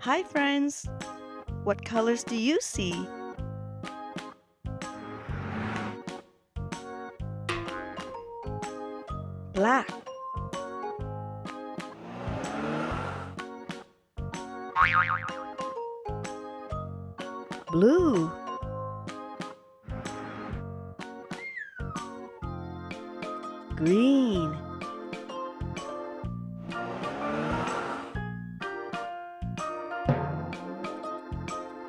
Hi, friends. What colors do you see? Black, blue, green,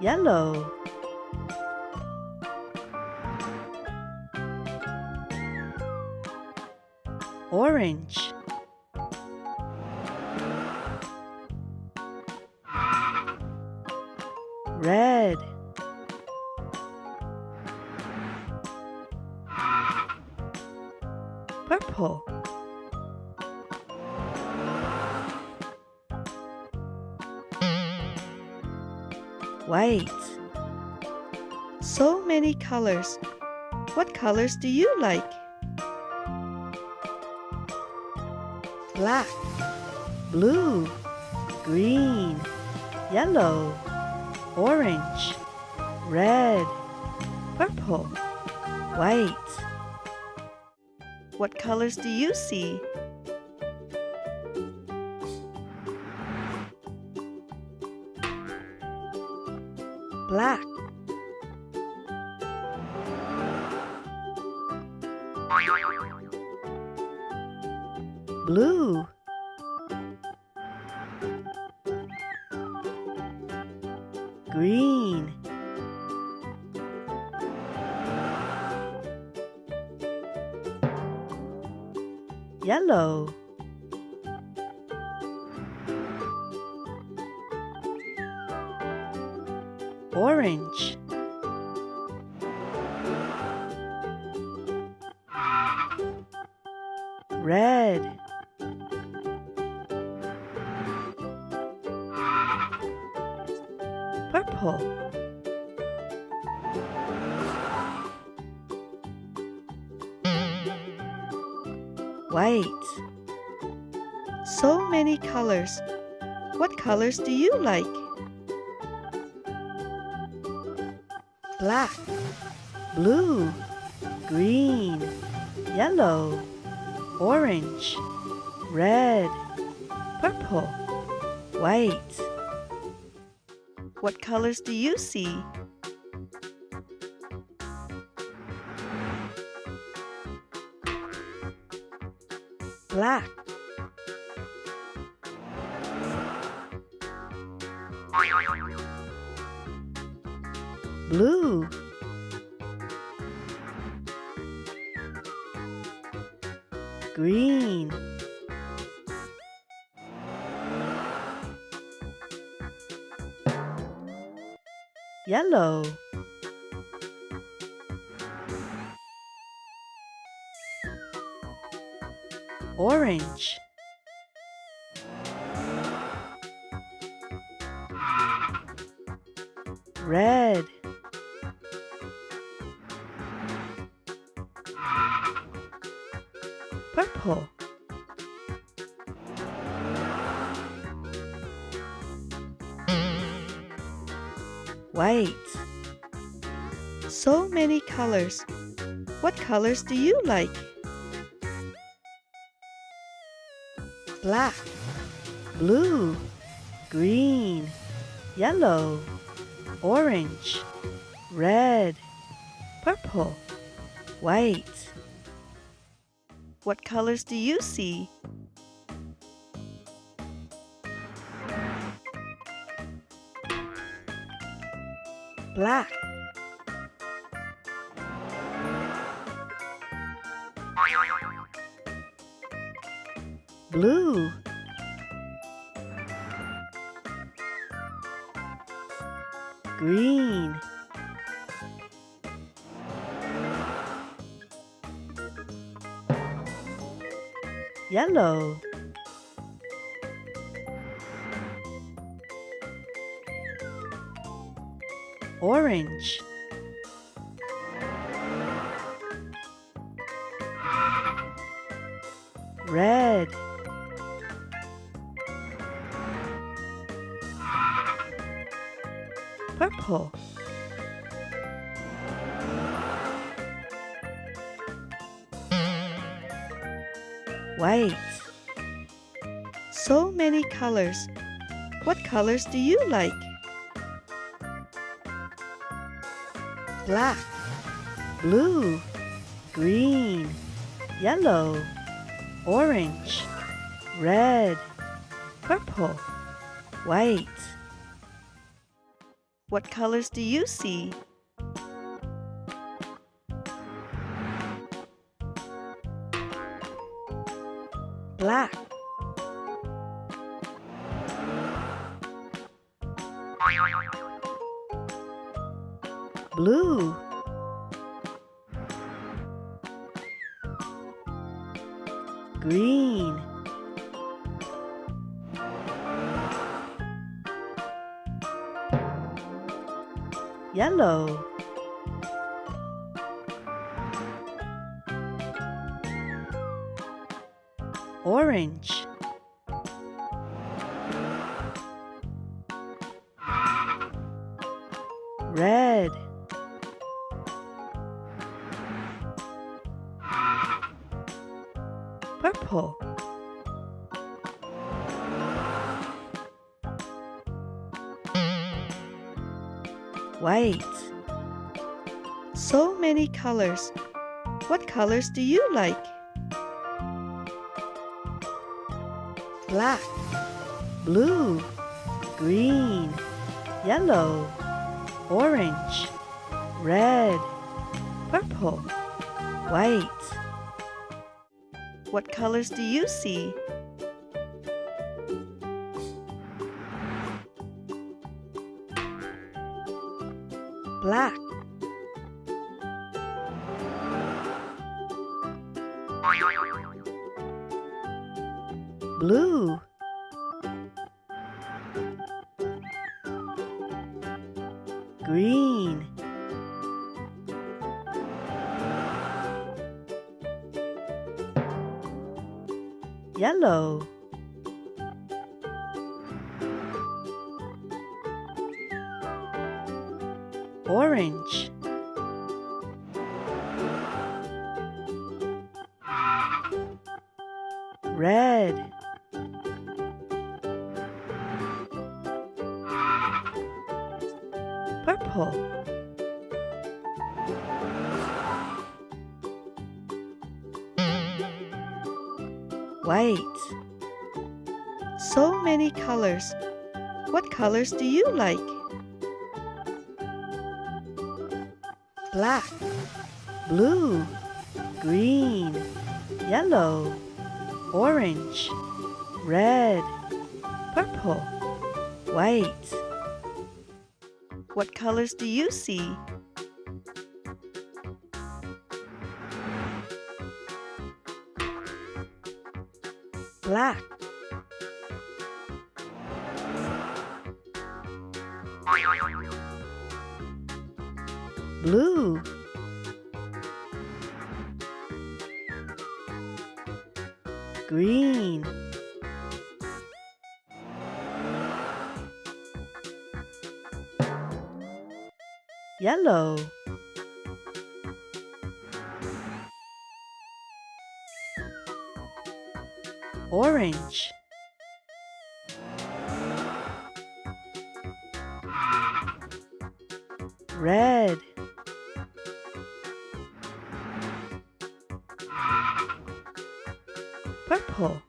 yellow, orange, red, purple, white. So many colors. What colors do you like? Black, blue, green, yellow, orange, red, purple, white. What colors do you see? Black, blue, green, yellow, orange, red, purple, white. So many colors. What colors do you like? Black, blue, green, yellow, orange, red, purple, white. What colors do you see? Black, blue, green, yellow, orange, red, purple, white. So many colors. What colors do you like? Black, blue, green, yellow, orange, red, purple, white. What colors do you see? Black, blue, green, yellow, orange, red, Purple. White. So many colors. What colors do you like? Black, blue, green, yellow, orange, red, purple, white. What colors do you see? Black, blue, green, yellow, orange, red, purple, white. So many colors. What colors do you like? Black, blue, green, yellow, orange, red, purple, white. What colors do you see? Black, blue, green, yellow, orange, red, purple, white. So many colors. What colors do you like? Black, blue, green, yellow, orange, red, purple, white. What colors do you see? Black, blue, green, yellow, orange, red, purple,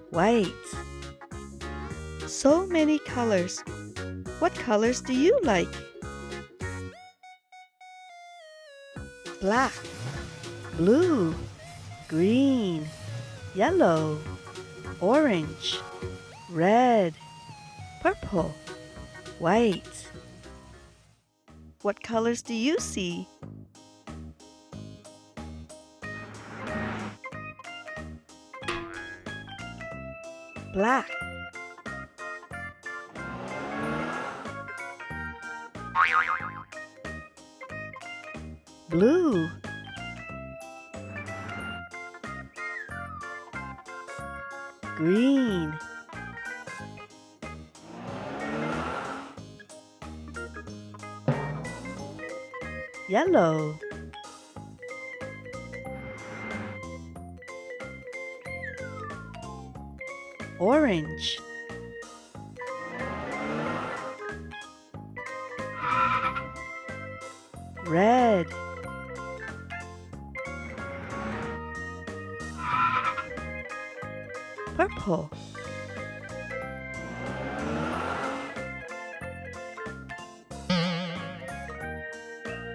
white. So many colors. What colors do you like? Black, blue, green, yellow, orange, red, purple, white. What colors do you see? Black, blue, green, yellow, orange, red, purple,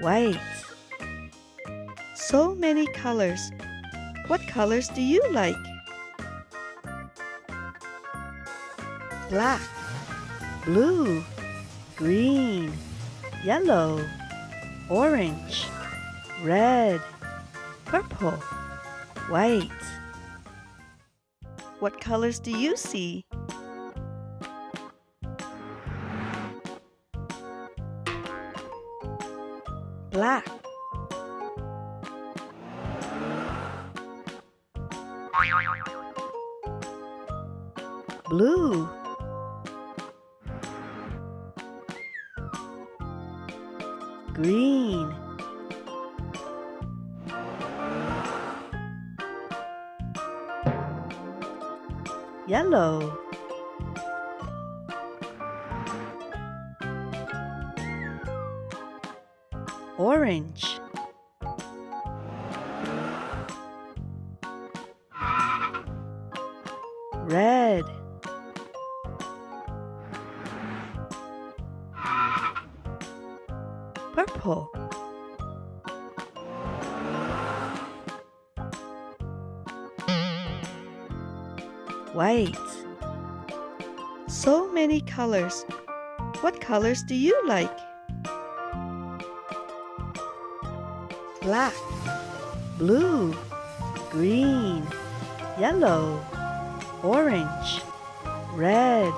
white. So many colors. What colors do you like? Black, blue, green, yellow, orange, red, purple, white. What colors do you see? Black, blue, green, yellow, orange, red, purple, white. So many colors. What colors do you like? Black, blue, green, yellow, orange, red,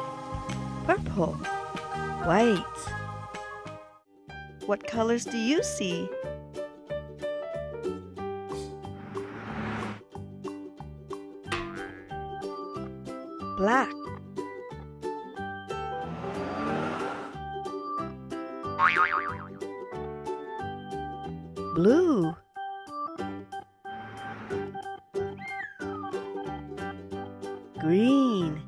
purple, white. What colors do you see? Black, blue, green,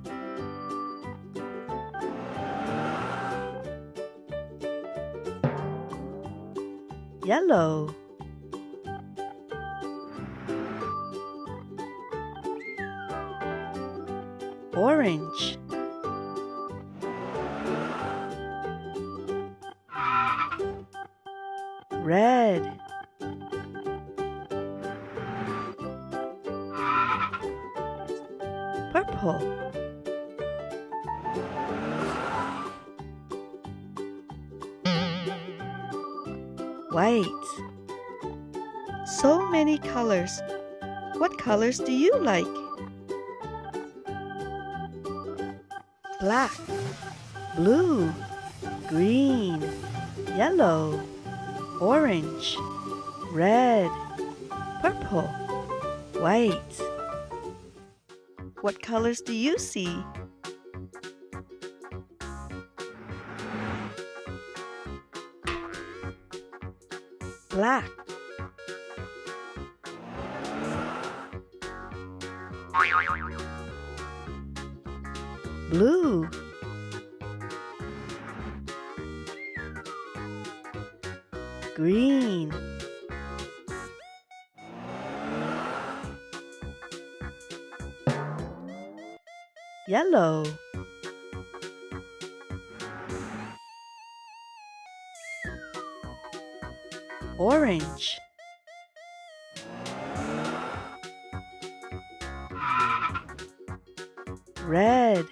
yellow, orange, red, purple, white. So many colors. What colors do you like? Black, blue, green, yellow, orange, red, purple, white. What colors do you see? Black, blue, green, yellow, orange, red,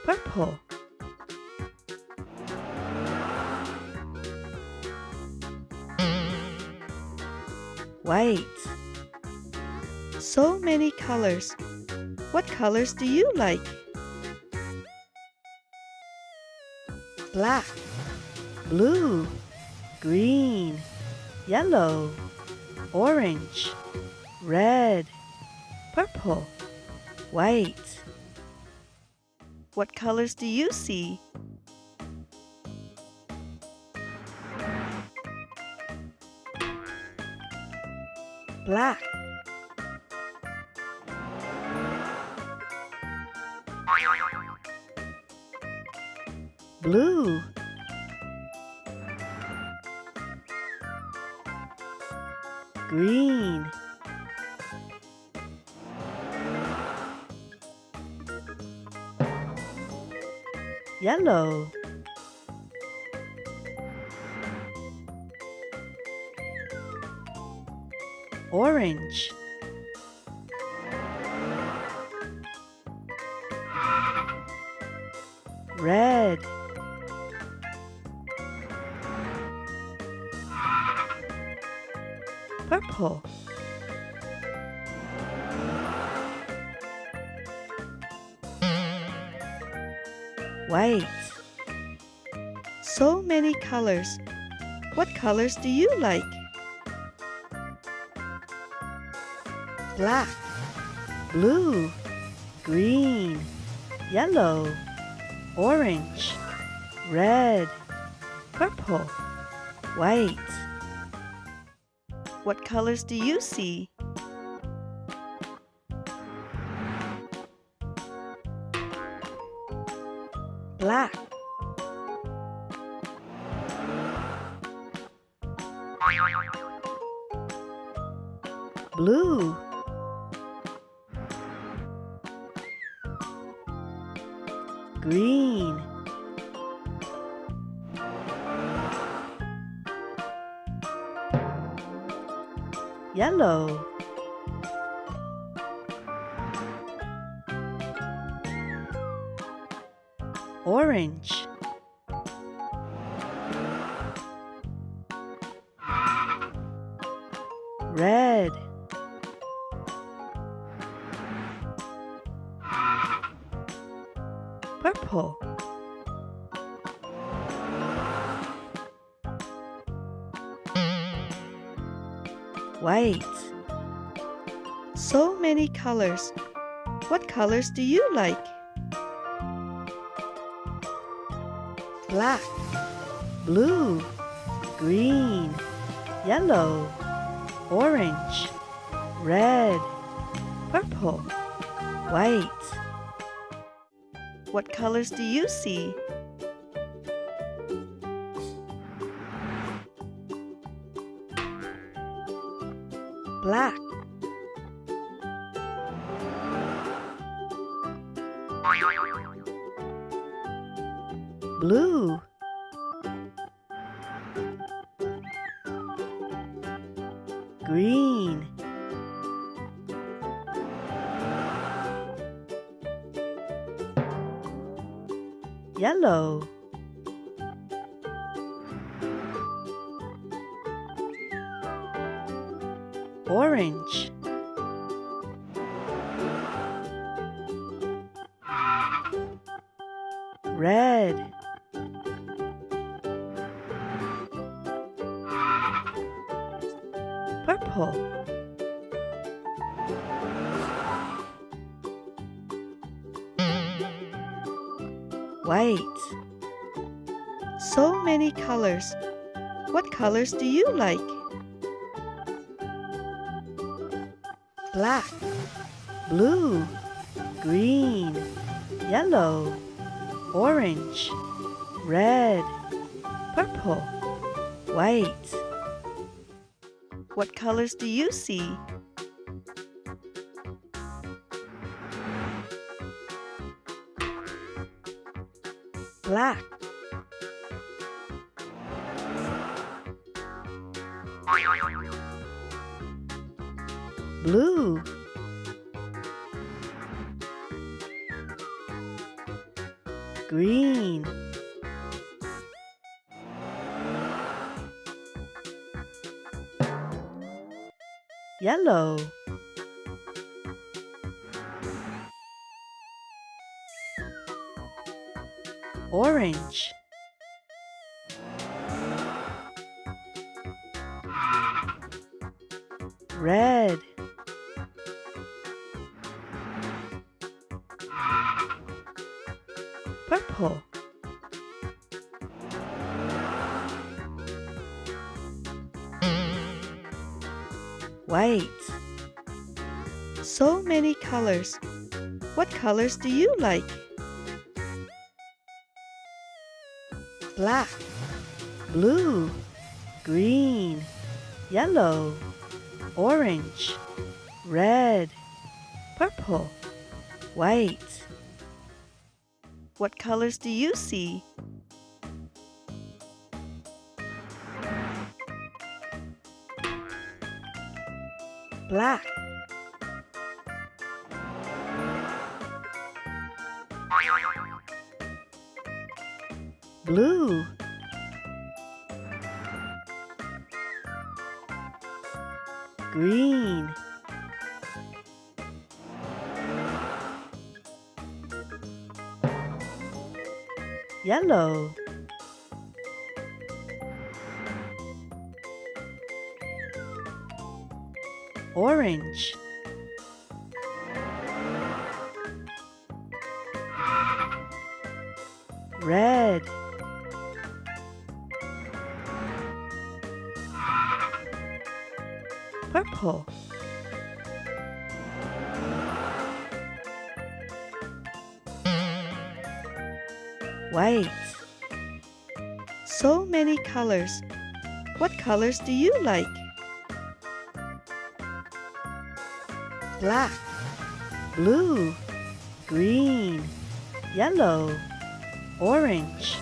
purple, white. So many colors. What colors do you like? Black, blue, green, yellow, orange, red, purple, white. What colors do you see? Black, blue, green, yellow, orange, red, purple, white. So many colors. What colors do you like? Black, blue, green, yellow, orange, red, purple, white. What colors do you see? Black, blue, green, yellow, orange, red, purple, white. So many colors. What colors do you like? Black, blue, green, yellow, orange, red, purple, white. What colors do you see? Black, blue, green, yellow, orange, red, purple, white. So many colors. What colors do you like? Black, blue, green, yellow, orange, red, purple, white. What colors do you see? Black, blue, green, yellow, orange, red, purple, white. So many colors. What colors do you like? Black, blue, green, yellow, orange, red, purple, white. What colors do you see? Black, blue, green, yellow, orange, red, purple, white. So many colors. What colors do you like? Black, blue, green, yellow, orange,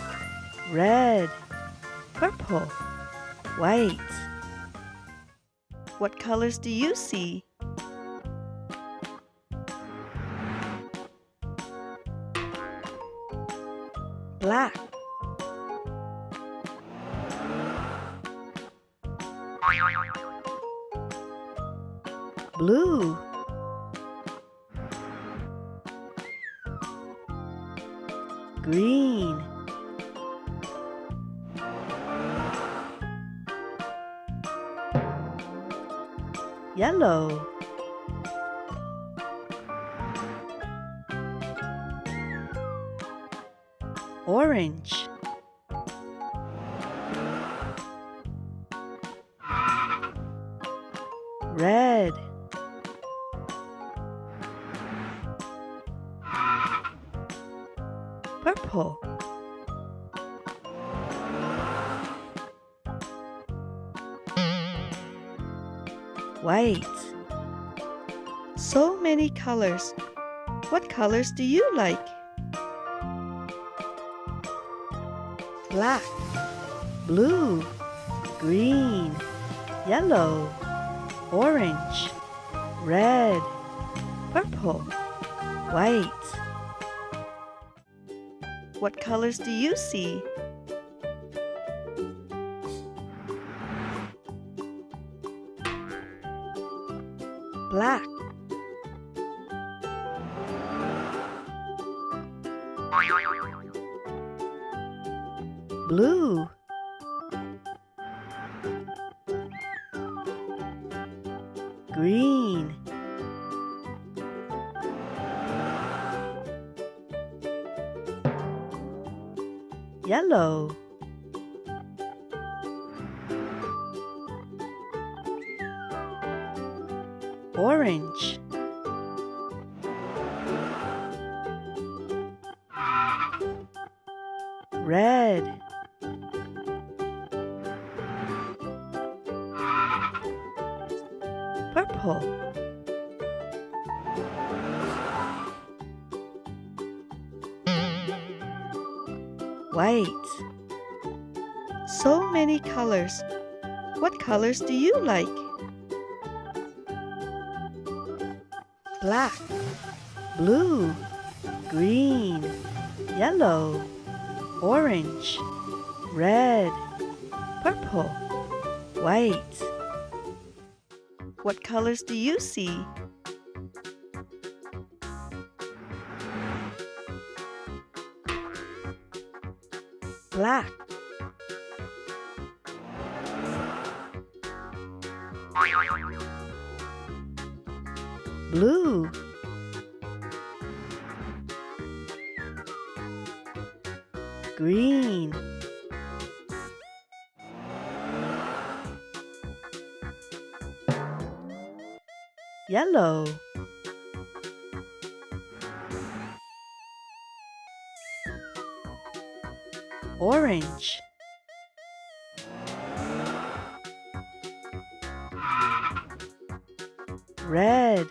red, purple, white. What colors do you see? Black, blue, green, yellow, orange, red, purple, white. So many colors. What colors do you like? Black, blue, green, yellow, orange, red, purple, white. What colors do you see? Black, blue, green, yellow, orange, red, purple, white. So many colors. What colors do you like? Black, blue, green, yellow, orange, red, purple, white. What colors do you see? Black, blue, green, yellow, orange, red,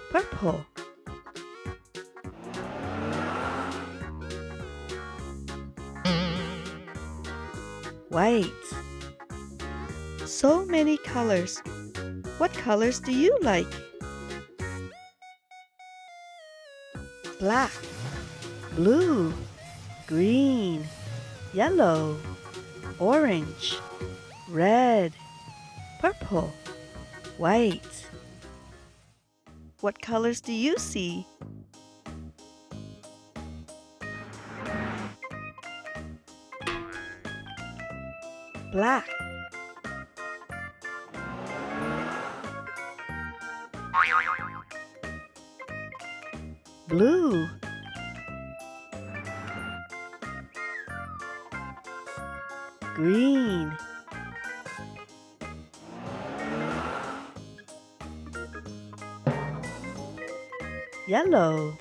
purple, white. So many colors. What colors do you like? Black, blue, green, yellow, orange, red, purple, white. What colors do you see? Black, blue, green, yellow,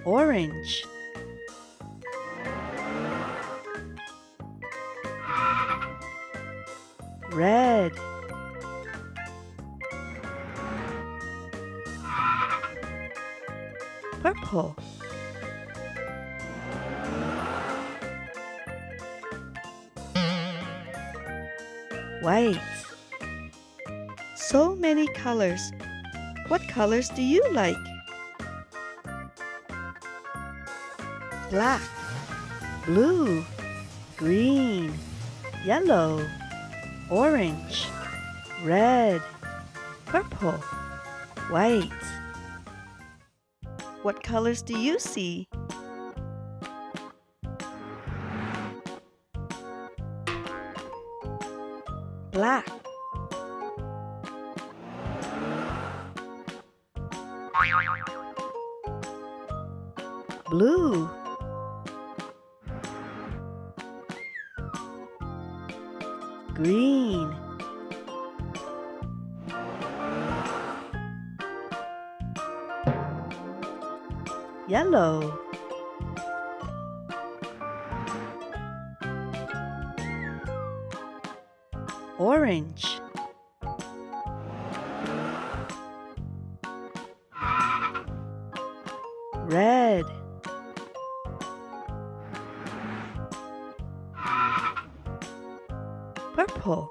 orange, red, purple, white. So many colors. What colors do you like? Black, blue, green, yellow, orange, red, purple, white. What colors do you see? Black, blue, green, yellow, orange, red, purple,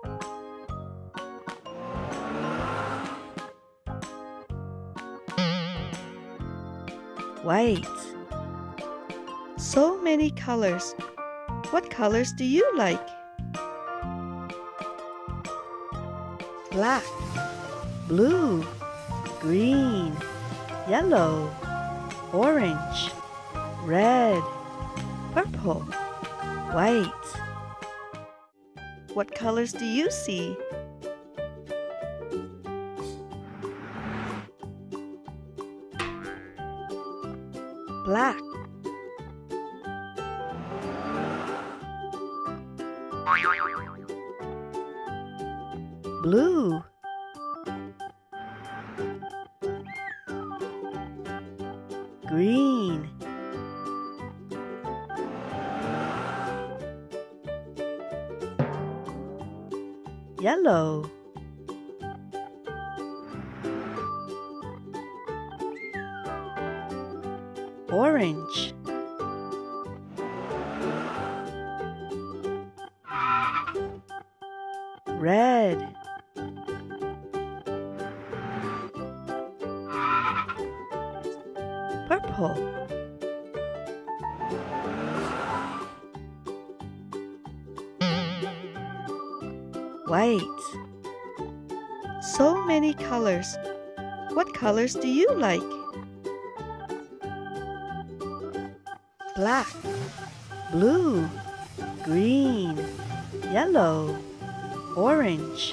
white. So many colors. What colors do you like? Black, blue, green, yellow, orange, red, purple, white. What colors do you see? Black, blue, green, yellow, orange, red, purple, white. So many colors. What colors do you like? black, blue, green, yellow, orange,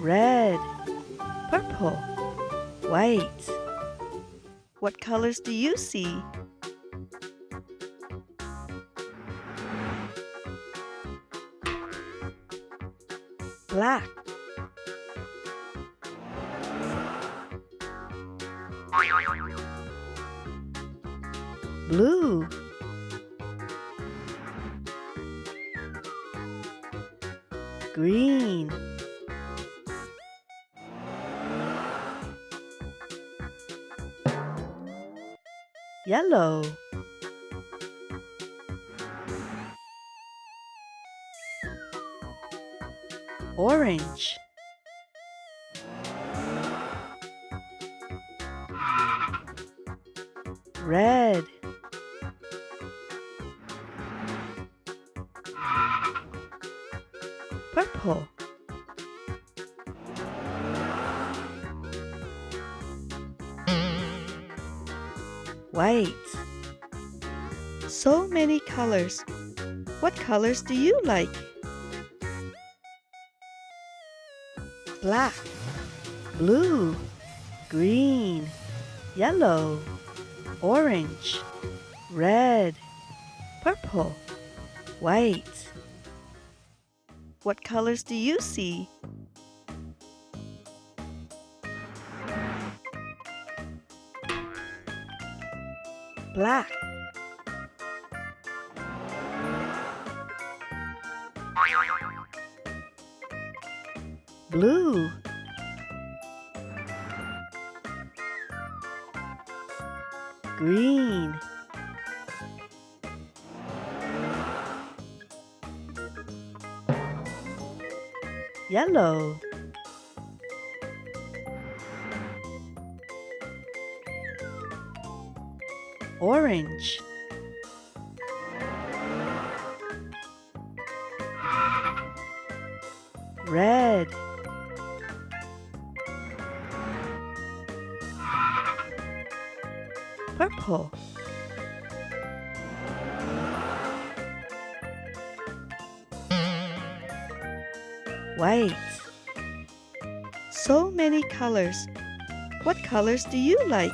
red, purple, white. What colors do you see? Black, blue, green, yellow, orange, red, purple, white. So many colors. What colors do you like? Black, blue, green, yellow, orange, red, purple, white. What colors do you see? Black, blue, green, yellow, orange, red, purple, white. So many colors. What colors do you like?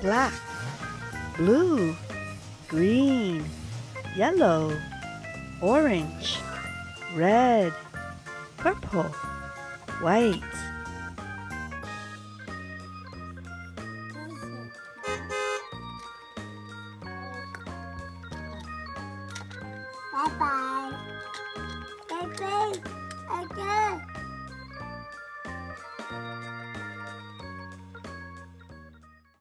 Black, blue, green, yellow, orange, red, purple, white. Bye-bye.